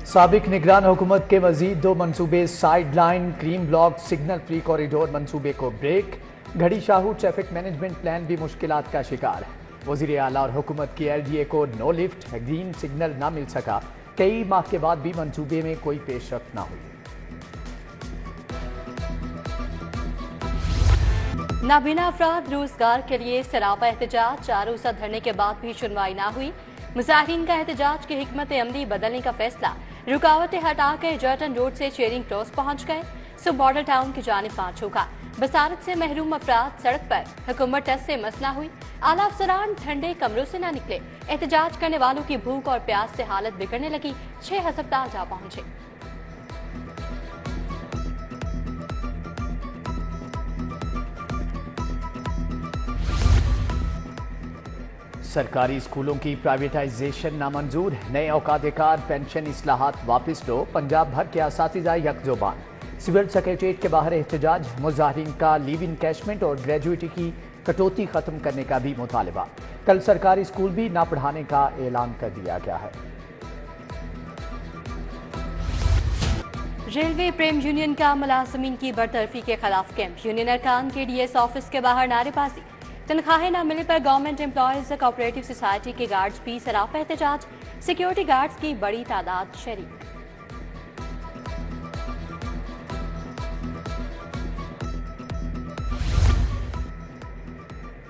साबिक निगरान हुकूमत के मजीद 2 मनसूबे side line, cream block, signal free corridor मनसूबे को ब्रेक। घड़ी शाहू ट्रैफिक मैनेजमेंट प्लान भी मुश्किलात का शिकार है। वजीर आला और हुकूमत की LDA को नो लिफ्ट, ग्रीन सिग्नल ना मिल सका। कई माह के बाद भी मनसूबे में कोई पेशरफ्त ना हुई। नाबीना अफराद रोजगार के लिए सरापा एहतजाज, 4 रोज़ा धरने के बाद भी सुनवाई ना हुई। मुजाहिरीन का एहतजाज की हिकमत अमली बदलने का फैसला, रुकावटें हटाकर जर्टन रोड से चेरिंग क्रॉस पहुंच गए। सो मॉडल टाउन की जानिब मार्च होगा। बसारत से महरूम अफराद सड़क पर, हुकूमत टेस्ट से मसला हुई। आला अफसरान ठंडे कमरों से न निकले। एहतजाज करने वालों की भूख और प्यास से हालत बिगड़ने लगी। 6 अस्पताल जा पहुंचे। सरकारी स्कूलों की प्राइवेटाइजेशन नामंजूर, नए औकात-ए-कार पेंशन इस्लाहात वापस लो। पंजाब भर के असातिज़ा यकजुबान। सिविल सेक्रेटेरिएट के बाहर एहतजाज, मुजाहिरीन का लीव इनकैशमेंट और ग्रेजुएटी की कटौती खत्म करने का भी मुतालबा। कल सरकारी स्कूल भी ना पढ़ाने का ऐलान कर दिया गया है। रेलवे प्रेम यूनियन का मुलाजमीन की बरतरफी के खिलाफ कैंप, यूनियन अरकान के DS ऑफिस के बाहर नारेबाजी। तनख्वाहें न मिलने पर गवर्नमेंट एम्प्लॉयज कोऑपरेटिव सोसाइटी के गार्ड्स भी सराफा एहतजाज। सिक्योरिटी गार्ड्स की बड़ी तादाद शरीक।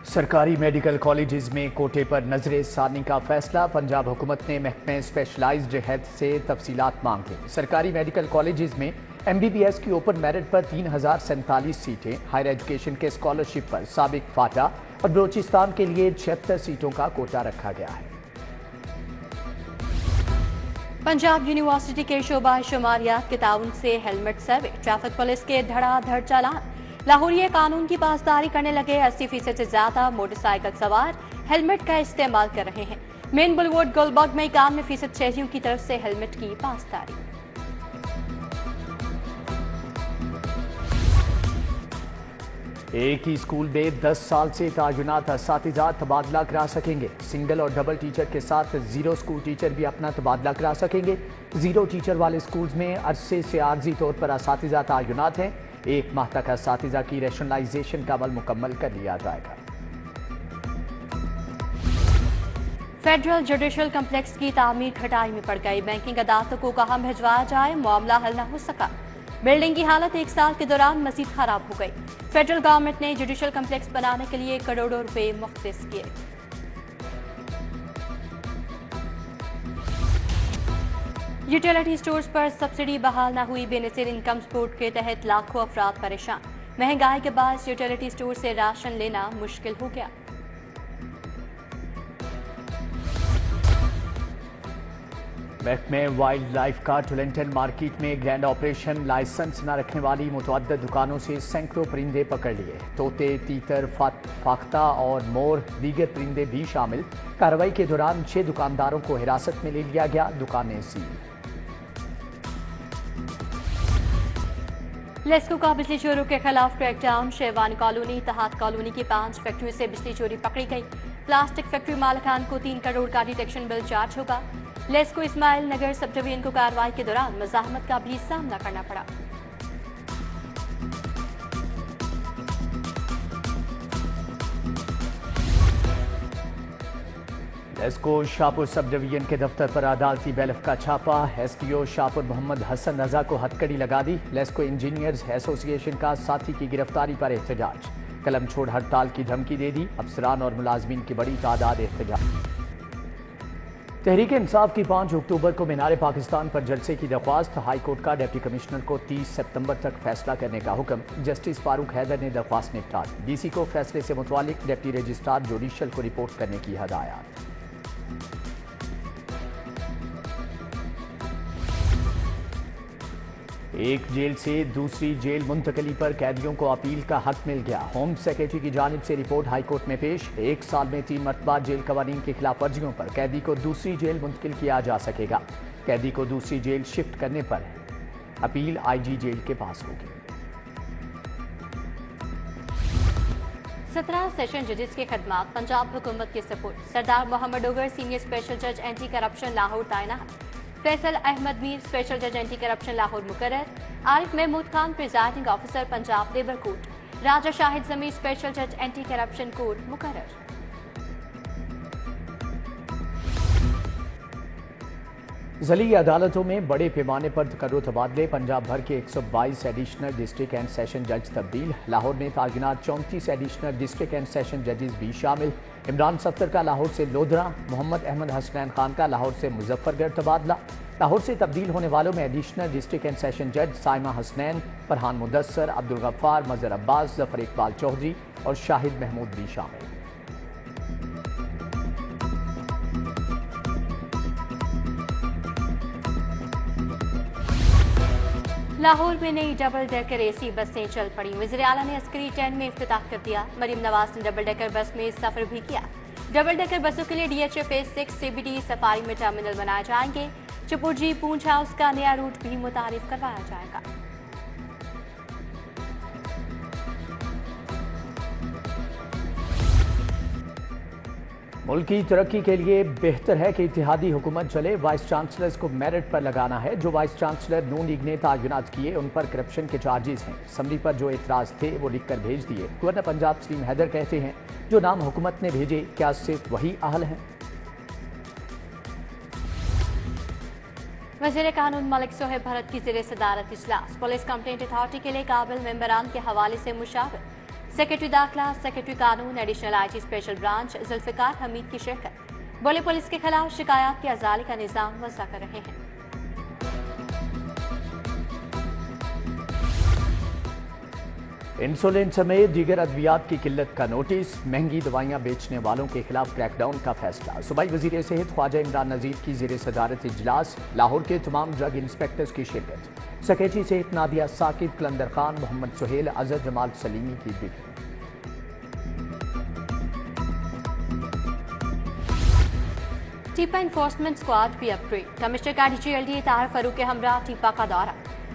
सरकारी मेडिकल कॉलेजेस में कोटे पर नजरे सारनी का फैसला। पंजाब हुकूमत ने महकमे स्पेशलाइज्ड हेल्थ से तफसीलात मांग ली। सरकारी मेडिकल कॉलेजेस में MBBS की ओपन मेरिट पर 3047 सीटें, हायर एजुकेशन के स्कॉलरशिप पर साबिक फाटा और बलोचिस्तान के लिए 76 सीटों का कोटा रखा गया है। पंजाब यूनिवर्सिटी के शोबा शुमारियात के ताउन से हेलमेट सर्वे, ट्रैफिक पुलिस के धड़ाधड़ चालान। लाहौरिया कानून की पासदारी करने लगे 80% से ज्यादा मोटरसाइकिल सवार हेलमेट का इस्तेमाल कर रहे हैं। मेन बुलवर्ड गुलबर्ग में 91% शहरियों की तरफ से हेलमेट की पासदारी। एक ही स्कूल में 10 साल से तायुनात असातिज़ा तबादला करा सकेंगे। सिंगल और डबल टीचर के साथ 0 स्कूल टीचर भी अपना तबादला करा सकेंगे। 0 टीचर वाले स्कूल्स में अरसे से आर्जी तौर पर असातिज़ा तायुनात हैं। 1 माह तक असातिज़ा की रैशनलाइजेशन का अमल मुकम्मल कर लिया जाएगा। फेडरल जुडिशल कम्प्लेक्स की तामीर खटाई में पड़ गई। बैंकिंग अदालतों को कहां भिजवाया जाए, मामला हल न हो सका। बिल्डिंग की हालत 1 साल के दौरान मजीद खराब हो गई। फेडरल गवर्नमेंट ने जुडिशल कम्प्लेक्स बनाने के लिए करोड़ों रुपए मुख्तस किए। यूटिलिटी स्टोर्स पर सब्सिडी बहाल न हुई। बेनसीर इनकम सपोर्ट के तहत लाखों अफराद परेशान। महंगाई के बाद यूटिलिटी स्टोर से राशन लेना मुश्किल हो गया। महकमे वाइल्ड लाइफ का टुलेंटन मार्केट में ग्रैंड ऑपरेशन, लाइसेंस न रखने वाली मुतअद्दिद दुकानों से सैकड़ों परिंदे पकड़ लिए। तोते, तीतर, फाख्ता और मोर दीगर परिंदे भी शामिल। कार्रवाई के दौरान 6 दुकानदारों को हिरासत में ले लिया गया, दुकानें सील। लेस्को का बिजली चोरों के खिलाफ क्रैकडाउन, शेरवानी कॉलोनी, इत्तेहाद कॉलोनी की 5 फैक्ट्रियों से बिजली चोरी पकड़ी गई। प्लास्टिक फैक्ट्री मालिकान को 3 करोड़ का डिटेक्शन बिल चार्ज होगा। लेस्को इस्माइल नगर सब डिवीजन को कार्रवाई के दौरान मज़ाहमत का भी सामना करना पड़ा। लेस्को शाहपुर सब डिवीजन के दफ्तर पर अदालती बैलफ का छापा। SDO शाहपुर मोहम्मद हसन रजा को हथकड़ी लगा दी। लेस्को इंजीनियर्स एसोसिएशन का साथी की गिरफ्तारी पर एहतजाज। कलम छोड़ हड़ताल की धमकी दे दी। अफसरान और मुलाजमीन की बड़ी तादाद एहतजाज। तहरीक इंसाफ की 5 अक्टूबर को मीनार पाकिस्तान पर जलसे की दरख्वास्त। हाई कोर्ट का डिप्टी कमिश्नर को 30 सितंबर तक फैसला करने का हुक्म। जस्टिस फारूक हैदर ने दरख्वास्त निपटा दी। DC को फैसले से मुतालिक डिप्टी रजिस्ट्रार जुडिशल को रिपोर्ट करने की हदायत। एक जेल से दूसरी जेल मुंतकली पर कैदियों को अपील का हक मिल गया। होम सेक्रेटरी की जानिब से रिपोर्ट हाई कोर्ट में पेश। 1 साल में 3 मरतबा जेल कवानीन की खिलाफ वर्जियों पर कैदी को दूसरी जेल मुंतकिल किया जा सकेगा। कैदी को दूसरी जेल शिफ्ट करने पर अपील IG जेल के पास होगी। 17 सेशन जजेस के खदमात पंजाब हुकूमत के support. Sardar Muhammad Ogar senior special जज एंटी करप्शन लाहौर तैनात। फैसल अहमद मीर स्पेशल जज एंटी करप्शन लाहौर मुकर्रर, Arif Mahmood Khan presiding officer Punjab labour court, Raja Shahid Zameer special जज एंटी करप्शन कोर्ट मुकर्रर। ज़िली अदालतों में बड़े पैमाने पर तकर्रुर तबादले, पंजाब भर के 122 एडिशनल डिस्ट्रिक्ट एंड सेशन जज तब्दील। लाहौर में तैनात 34 एडिशनल डिस्ट्रिक्ट एंड सेशन जजेस भी शामिल। इमरान सफ्तर का लाहौर से लोधरा, मोहम्मद अहमद हसनैन खान का लाहौर से मुजफ्फरगढ़ तबादला। लाहौर से तब्दील होने वालों में एडिशनल डिस्ट्रिक्ट एंड सेशन जज साइमा हसनैन, फरहान मुदस्सर, अब्दुल गफ्फार, मजहर अब्बास, जफर इकबाल चौधरी और शाहिद महमूद भी शामिल। लाहौर में नई डबल डेकर एसी बसें चल पड़ी। वज़ीर आला ने अस्करी टेंट में इफ्तिताह कर दिया। मरीम नवाज ने डबल डेकर बस में सफर भी किया। डबल डेकर बसों के लिए DHA फेज 6 CBD सफारी में टर्मिनल बनाए जाएंगे। चपुरजी पूंछ हाउस का नया रूट भी मुतारिफ करवाया जाएगा। मुल्क की तरक्की के लिए बेहतर है कि इत्तेहादी हुकूमत चले। वाइस चांसलर्स को मेरिट पर लगाना है। जो वाइस चांसलर नून लीग ने तैनात किए उन पर करप्शन के चार्जेस हैं। असम्बली पर जो एतराज थे वो लिख कर भेज दिए। गवर्नर पंजाब सलीम हैदर कहते हैं जो नाम हुकूमत ने भेजे क्या सिर्फ वही अहल हैं। वज़ीर कानून मलिक सोहेब भरत की ज़ेरे सदारत इजलास। पुलिस कंप्लेंट अथॉरिटी के लिए काबिल मेंबरान के हवाले से मुशावरत। सेक्रेटरी दाखिला, सेक्रेटरी कानून, additional IG special branch Zulfiqar Hameed की शिरकत। बोले पुलिस के खिलाफ शिकायत के अजाली का निज़ाम वज़ा कर रहे हैं। इंसुलिन समेत दीगर अद्वियात की किल्लत का नोटिस। महंगी दवाइयां बेचने वालों के खिलाफ क्रैकडाउन का फैसला। सूबाई वजीर सेहत ख्वाजा इमरान नज़ीर की ज़ेरे सदारत इजलास। लाहौर के तमाम ड्रग इंस्पेक्टर्स की शिरकत। सेक्रेटरी सेहत नादिया साकिब, कलंदर खान, मोहम्मद सुहेल, अजहर जमाल सलीमी की ब्रीफिंग। टीपा इन्फोर्समेंट स्क्वाड भी अपग्रेड। कमिश्नर का DGLD तार फारूक के हमरा टीपा का दौरा।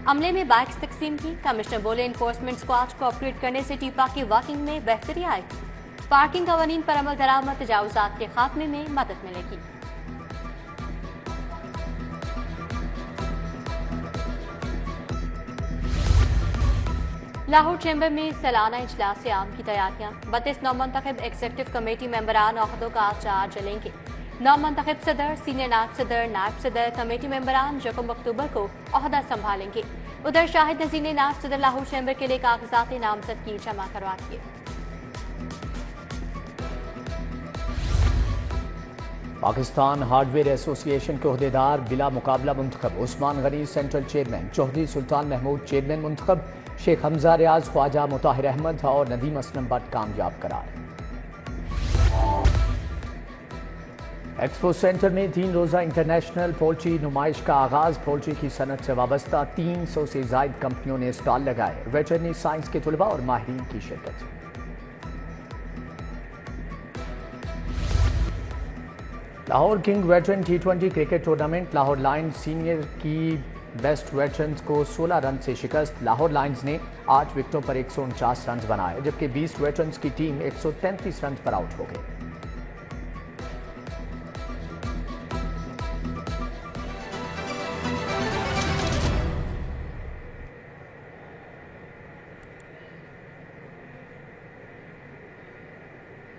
अमले में बाइक्स तकसीम की। कमिश्नर बोले इन्फोर्समेंट स्क्वाड को अपग्रेड करने से टीपा की वर्किंग में बेहतरी आएगी। पार्किंग कवानीन पर अमल दरामद, तजावुजात के खात्मे में मदद मिलेगी। लाहौर चैम्बर में सालाना इजलास आम की तैयारियां। 32 नौमंतखब एग्जीक्यूटिव कमेटी मेंबरान ओहदों का चार्ज लेंगे। नौमंतखब सदर, सीनियर नायब सदर कमेटी मेंबरान 1 अक्टूबर को ओहदा संभालेंगे। उधर शाहिद नजीर ने नायब सदर लाहौर चैम्बर के लिए कागजात नामजदगी जमा करवा दिए। पाकिस्तान हार्डवेयर एसोसिएशन के ओहदेदार बिला मुकाबला मुंतखब। उस्मान गनी सेंट्रल चेयरमैन, चौधरी सुल्तान महमूद चेयरमैन मुंतखब। शेख हमजा रियाज, ख्वाजा मुताहिर अहमद और नदीम असलम बट कामयाब करार। एक्सपो सेंटर में 3 रोज़ा इंटरनेशनल पोल्ट्री नुमाइश का आगाज। पोल्ट्री की सनत से वाबस्ता 300 से जायद कंपनियों ने स्टॉल लगाए। वेटरनरी साइंस के तलबा और माहिरीन की शिरकत। Lahore king veteran T20 cricket tournament. Lahore Lions senior की बेस्ट वेटरन्स को 16 रन से शिकस्त। लाहौर लायंस ने 8 विकेटों पर 149 रन बनाए, जबकि 20 वेटरन्स की टीम 133 रन पर आउट हो गई।